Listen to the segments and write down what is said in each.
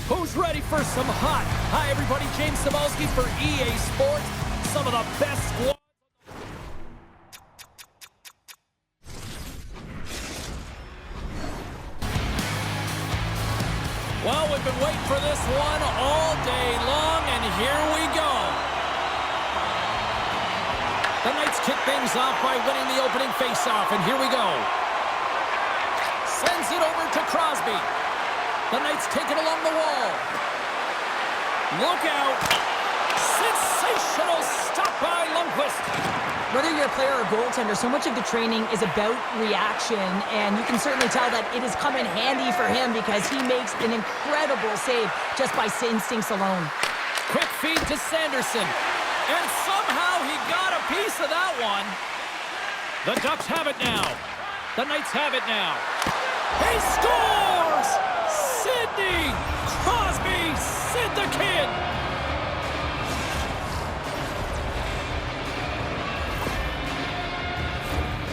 Who's ready for some hot? Hi, everybody. James Cebulski for EA Sports. Some of the best squads. Well, we've been waiting for this one all day long, and here we go. The Knights kick things off by winning the opening faceoff, and here we go. Sends it over to Crosby. The Knights take it along the wall. Look out. Sensational stop by Lundqvist. Whether you're a player or goaltender, so much of the training is about reaction, and you can certainly tell that it has come in handy for him because he makes an incredible save just by instincts alone. Quick feed to Sanderson, and somehow he got a piece of that one. The Ducks have it now. The Knights have it now. He scores! Sidney Crosby, Sid the Kid.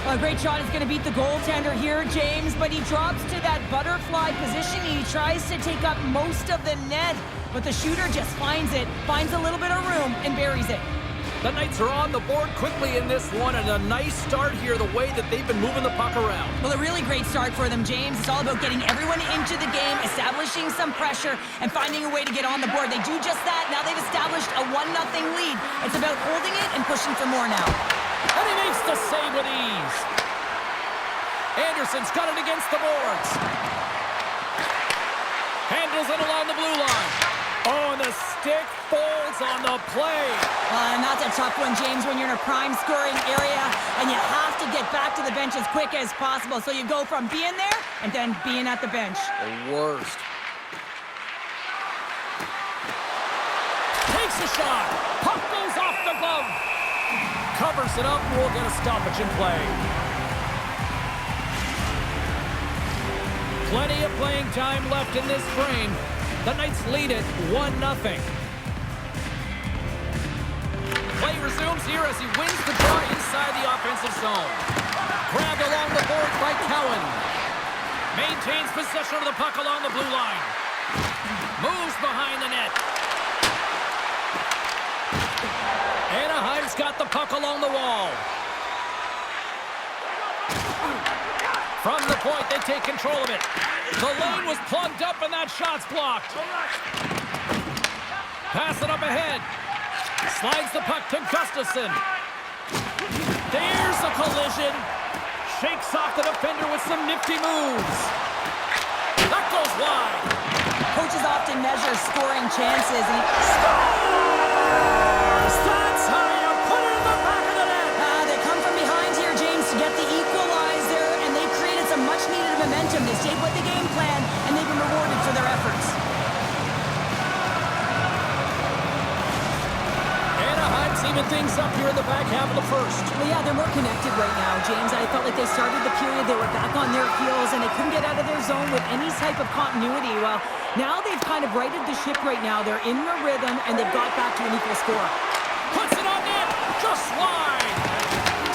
A great shot is going to beat the goaltender here, James, but he drops to that butterfly position. He tries to take up most of the net, but the shooter just finds it, finds a little bit of room, and buries it. The Knights are on the board quickly in this one, and a nice start here, the way that they've been moving the puck around. Well, a really great start for them, James. It's all about getting everyone into the game, establishing some pressure, and finding a way to get on the board. They do just that. Now they've established a 1-0 lead. It's about holding it and pushing for more now. And he makes the save with ease. Anderson's got it against the boards. Handles it along the blue line. Oh, and the stick folds on the play. And that's a tough one, James, when you're in a prime scoring area and you have to get back to the bench as quick as possible. So you go from being there and then being at the bench. The worst. Takes a shot. Puck goes off the glove. Covers it up, and we'll get a stoppage in play. Plenty of playing time left in this frame. The Knights lead it 1-0. Play resumes here as he wins the draw inside the offensive zone. Grabbed along the boards by Cowan. Maintains possession of the puck along the blue line. Moves behind the net. Anaheim's got the puck along the wall. From the point, they take control of it. The lane was plugged up and that shot's blocked. Pass it up ahead. Slides the puck to Gustafsson. There's a collision. Shakes off the defender with some nifty moves. That goes wide. Coaches often measure scoring chances, and he scores! That's how you put it in the back of the net. They come from behind here, James, to get the equalizer, and they created some much-needed momentum. They stayed with the game plan, and they've been rewarded for their efforts. Anaheim's even things up here in the back half of the first. Well, yeah, they're more connected right now, James. I felt like they started the period, they were back on their heels, and they couldn't get out of their zone with any type of continuity. Well, now they've kind of righted the ship right now. They're in their rhythm, and they've got back to an equal score. Puts it on net, just wide.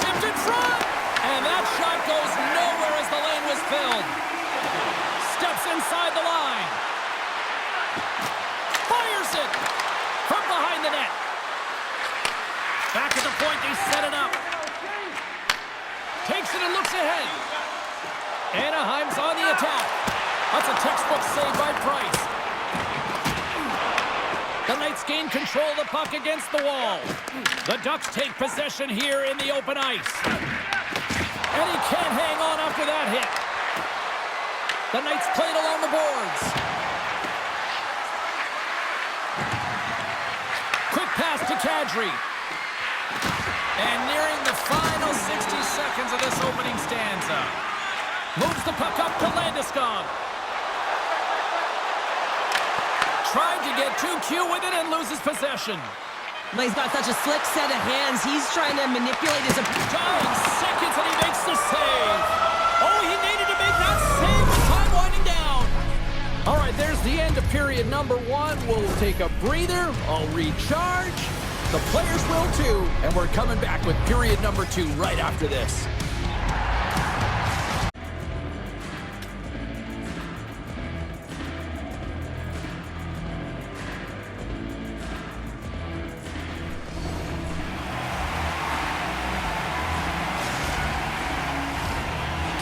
Tipped in front, and that shot goes nowhere as the lane was filled. Steps inside the line. Fires it from behind the net. Back at the point, they set it up. Takes it and looks ahead. Anaheim's on the attack. That's a textbook save by Price. The Knights gain control of the puck against the wall. The Ducks take possession here in the open ice. And he can't hang on after that hit. The Knights played along the boards. Quick pass to Kadri. And nearing the final 60 seconds of this opening stanza. Moves the puck up to Landeskog. Tried to get too cute with it and loses possession. But he's got such a slick set of hands. He's trying to manipulate his opponent. Dying seconds and he makes the save. Oh, he needed to make that save. Time winding down. All right, there's the end of period number 1. We'll take a breather. I'll recharge. The players will too. And we're coming back with period number 2 right after this.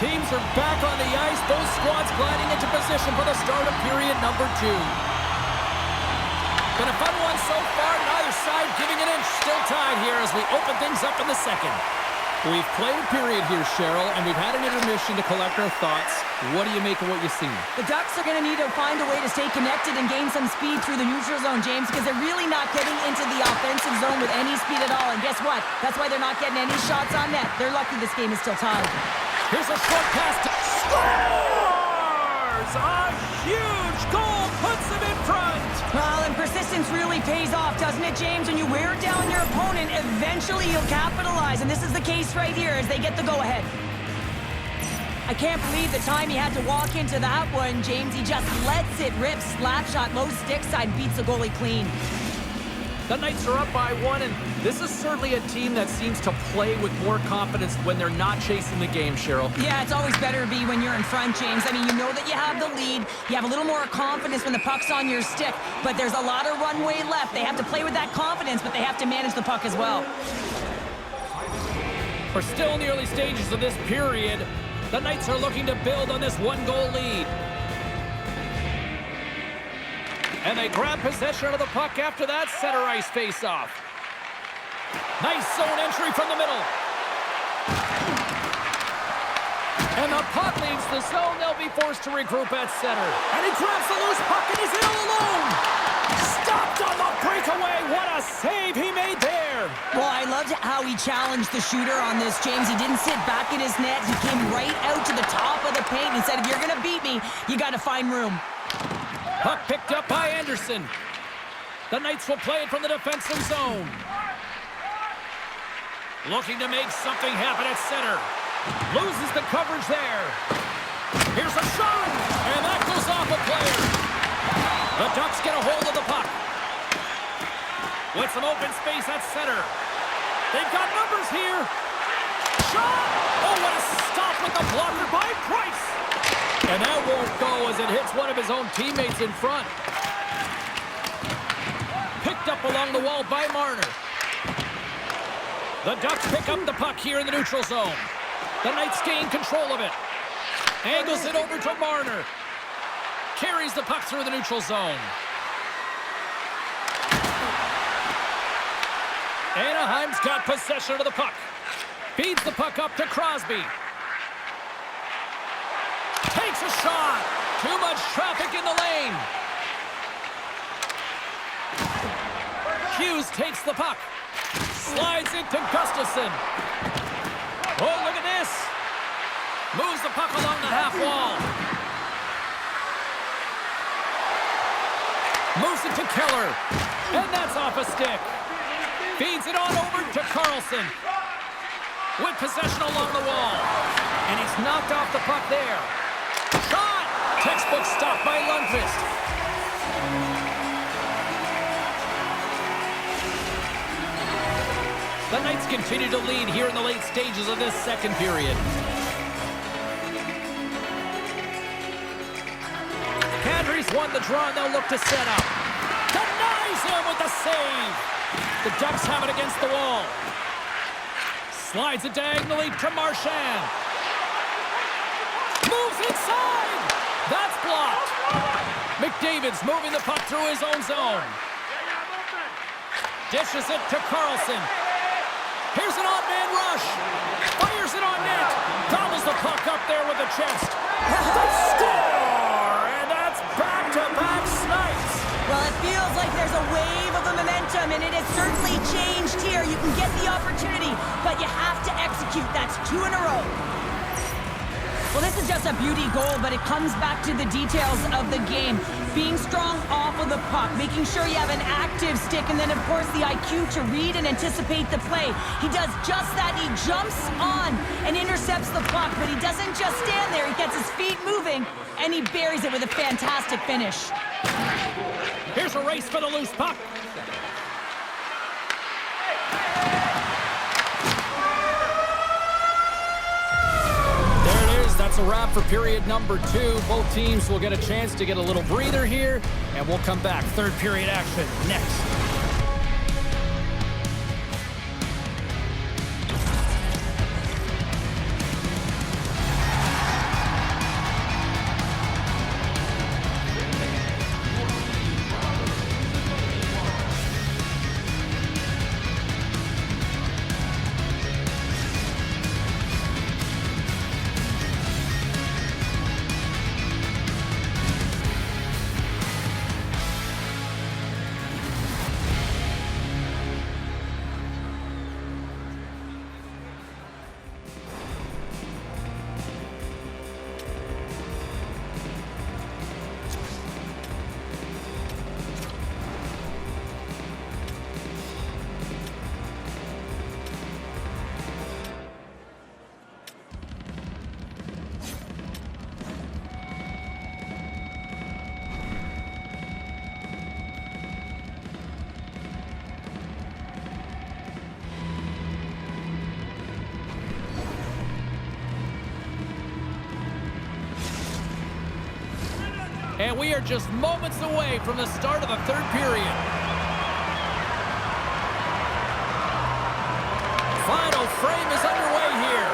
teams are back on the ice. Both squads gliding into position for the start of period number 2. Been a fun one so far. Neither side giving an inch. Still tied here as we open things up in the second. We've played a period here, Cheryl, and we've had an intermission to collect our thoughts. What do you make of what you've seen? The Ducks are going to need to find a way to stay connected and gain some speed through the neutral zone, James, because they're really not getting into the offensive zone with any speed at all. And guess what? That's why they're not getting any shots on net. They're lucky this game is still tied. Here's a short pass to... Scores! A huge goal puts them in front! Well, and persistence really pays off, doesn't it, James? When you wear down your opponent, eventually you'll capitalize. And this is the case right here as they get the go-ahead. I can't believe the time he had to walk into that one, James. He just lets it rip. Slap shot, low stick side, beats the goalie clean. The Knights are up by 1, and this is certainly a team that seems to play with more confidence when they're not chasing the game, Cheryl. Yeah, it's always better to be when you're in front, James. I mean, you know that you have the lead. You have a little more confidence when the puck's on your stick, but there's a lot of runway left. They have to play with that confidence, but they have to manage the puck as well. We're still in the early stages of this period. The Knights are looking to build on this 1-goal lead. And they grab possession of the puck after that center ice face-off. Nice zone entry from the middle. And the puck leaves the zone. They'll be forced to regroup at center. And he grabs the loose puck and he's in all alone. Stopped on the breakaway. What a save he made there. Well, I loved how he challenged the shooter on this, James. He didn't sit back in his net. He came right out to the top of the paint and said, if you're going to beat me, you got to find room. Puck picked up by Anderson. The Knights will play it from the defensive zone. Looking to make something happen at center. Loses the coverage there. Here's a shot, and that goes off a player. The Ducks get a hold of the puck. With some open space at center. They've got numbers here. Shot! Oh, what a stop with the blocker by Price. And that won't go as it hits one of his own teammates in front. Picked up along the wall by Marner. The Ducks pick up the puck here in the neutral zone. The Knights gain control of it. Angles it over to Marner. Carries the puck through the neutral zone. Anaheim's got possession of the puck. Feeds the puck up to Crosby. Takes a shot. Too much traffic in the lane. Hughes takes the puck. Slides into Gustafsson. Oh, look at this. Moves the puck along the half wall. Moves it to Keller. And that's off a stick. Feeds it on over to Carlson. With possession along the wall. And he's knocked off the puck there. Shot! Textbook stop by Lundqvist. The Knights continue to lead here in the late stages of this second period. Kadri's won the draw and they'll look to set up. Denies him with the save. The Ducks have it against the wall. Slides it diagonally to Marchand. Moves inside. That's blocked. McDavid's moving the puck through his own zone. Dishes it to Carlson. Here's an odd man rush. Fires it on net. Gobbles the puck up there with the chest. They score! And that's back-to-back snipes. Well, it feels like there's a wave of momentum, and it has certainly changed here. You can get the opportunity, but you have to execute. That's 2 in a row. Well, this is just a beauty goal, but it comes back to the details of the game. Being strong off of the puck, making sure you have an active stick, and then, of course, the IQ to read and anticipate the play. He does just that. He jumps on and intercepts the puck, but he doesn't just stand there. He gets his feet moving, and he buries it with a fantastic finish. Here's a race for the loose puck. That's a wrap for period number 2. Both teams will get a chance to get a little breather here, and we'll come back. Third period action next. And we are just moments away from the start of the third period. Final frame is underway here.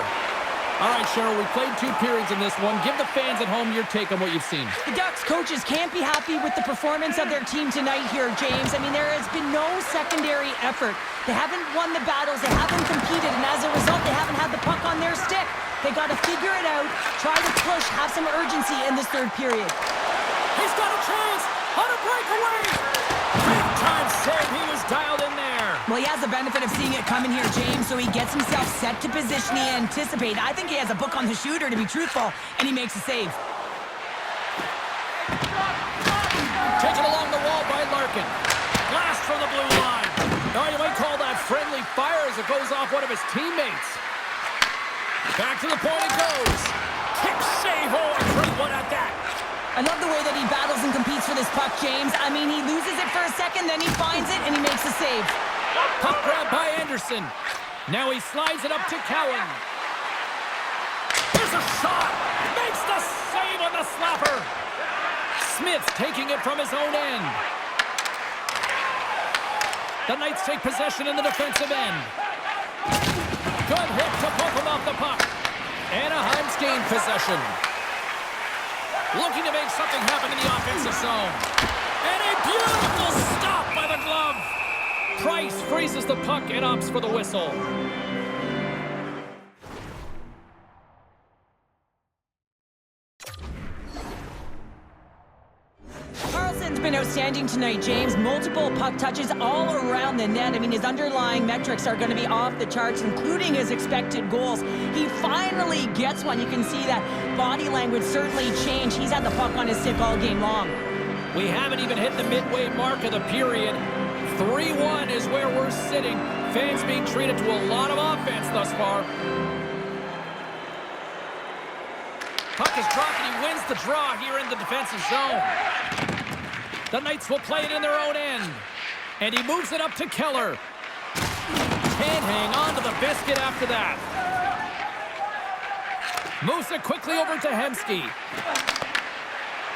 All right, Cheryl, we played 2 periods in this one. Give the fans at home your take on what you've seen. The Ducks coaches can't be happy with the performance of their team tonight here, James. I mean, there has been no secondary effort. They haven't won the battles. They haven't competed. And as a result, they haven't had the puck on their stick. They got to figure it out, try to push, have some urgency in this third period. He's got a chance on a breakaway. Big time save. He was dialed in there. Well, he has the benefit of seeing it coming here, James, so he gets himself set to position he anticipated. I think he has a book on the shooter, to be truthful, and he makes a save. Taken along the wall by Larkin. Blast from the blue line. Oh, you might call that friendly fire as it goes off one of his teammates. Back to the point it goes. Kick save. Oh, a great one at that. I love the way that he battles and competes for this puck, James. I mean, he loses it for a second, then he finds it, and he makes a save. Puck grab by Anderson. Now he slides it up to Cowan. Here's a shot. Makes the save on the slapper. Smith taking it from his own end. The Knights take possession in the defensive end. Good hit to pump him off the puck. Anaheim's gained possession. Looking to make something happen in the offensive zone. And a beautiful stop by the glove. Price freezes the puck and opts for the whistle. Carlson's been outstanding tonight, James. Multiple puck touches all around the net. I mean, his underlying metrics are going to be off the charts, including his expected goals. He finally gets one. You can see that body language certainly changed. He's had the puck on his stick all game long. We haven't even hit the midway mark of the period. 3-1 is where we're sitting. Fans being treated to a lot of offense thus far. Puck is dropped and he wins the draw here in the defensive zone. The Knights will play it in their own end. And he moves it up to Keller. Can't hang on to the biscuit after that. Moves it quickly over to Hemsky.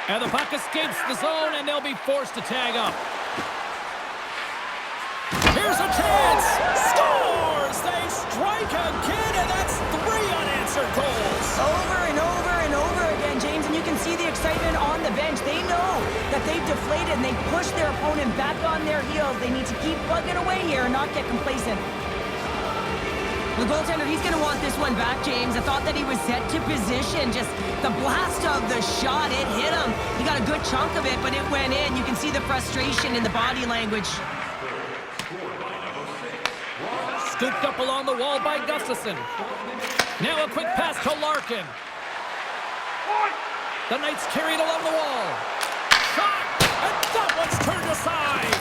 And the puck escapes the zone and they'll be forced to tag up. Here's a chance! Scores! They strike again, and that's 3 unanswered goals. Over and over and over again, James, and you can see the excitement on the bench. They know that they've deflated and they push their opponent back on their heels. They need to keep plugging away here and not get complacent. The goaltender, he's going to want this one back, James. I thought that he was set to position. Just the blast of the shot, it hit him. He got a good chunk of it, but it went in. You can see the frustration in the body language. Scooped up along the wall by Gustafson. Now a quick pass to Larkin. The Knights carried along the wall. Shot! And that one's turned aside!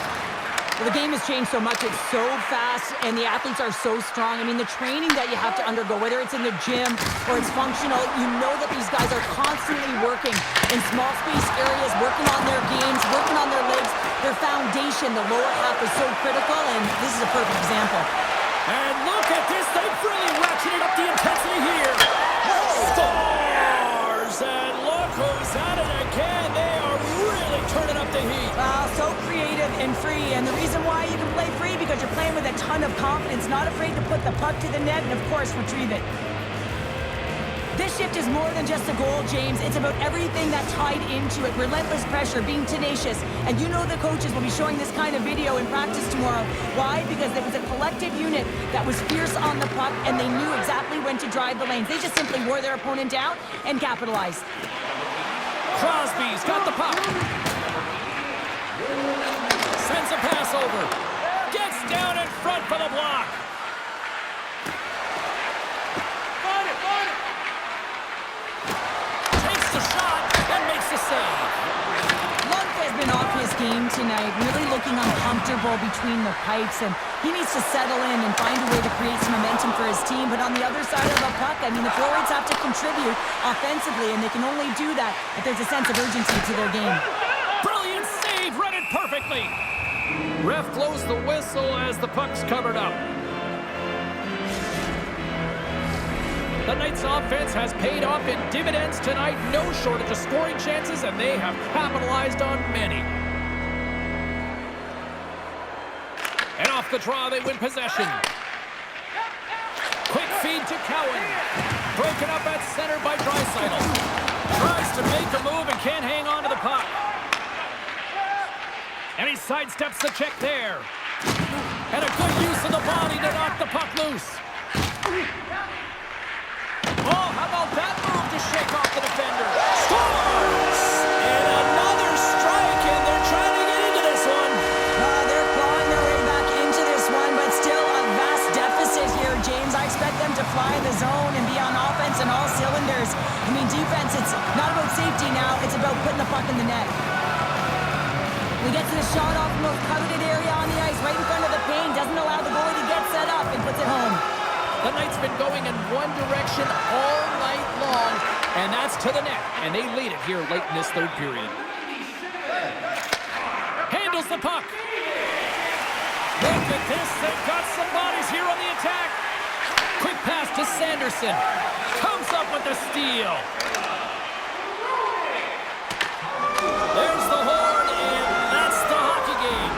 Well, the game has changed so much. It's so fast, and the athletes are so strong. I mean, the training that you have to undergo, whether it's in the gym or it's functional, you know that these guys are constantly working in small space areas, working on their games, working on their legs. Their foundation, the lower half, is so critical, and this is a perfect example. And look at this. They've really ratcheted up the intensity here. Scores! And look who's at it again. They are really turning up the heat. So creative and free. And the reason why you can play free, because you're playing with a ton of confidence, not afraid to put the puck to the net and, of course, retrieve it. This shift is more than just a goal, James. It's about everything that tied into it. Relentless pressure, being tenacious. And you know the coaches will be showing this kind of video in practice tomorrow. Why? Because it was a collective unit that was fierce on the puck, and they knew exactly when to drive the lanes. They just simply wore their opponent down and capitalized. Crosby's got the puck. Sends a pass over. Gets down in front for the block. Has been off his game tonight, really looking uncomfortable between the pipes, and he needs to settle in and find a way to create some momentum for his team. But on the other side of the puck, I mean, the forwards have to contribute offensively, and they can only do that if there's a sense of urgency to their game. Brilliant save, read it perfectly. Ref blows the whistle as the puck's covered up. The Knights' offense has paid off in dividends tonight. No shortage of scoring chances, and they have capitalized on many. And off the draw, they win possession. Quick feed to Cowan. Broken up at center by Draisaitl. Tries to make a move and can't hang on to the puck. And he sidesteps the check there. And a good use of the body to knock the puck loose. Oh, how about that move to shake off the defender? Scores! And another strike, and they're trying to get into this one. They're clawing their way back into this one, but still a vast deficit here, James. I expect them to fly in the zone and be on offense in all cylinders. I mean, defense, it's not about safety now. It's about putting the puck in the net. He gets the shot off the most coveted area on the ice, right in front of the paint. Doesn't allow the goalie to get set up and puts it home. The Knights been going in one direction all night long, and that's to the net, and they lead it here late in this third period. Handles the puck. Look at this, they've got some bodies here on the attack. Quick pass to Sanderson. Comes up with the steal. There's the horn, and that's the hockey game.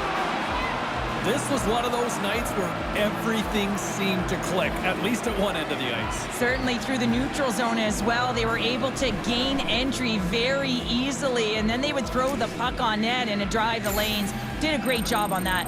This was one of those nights where everything seemed to click, at least at one end of the ice. Certainly through the neutral zone as well. They were able to gain entry very easily, and then they would throw the puck on net and drive the lanes. Did a great job on that.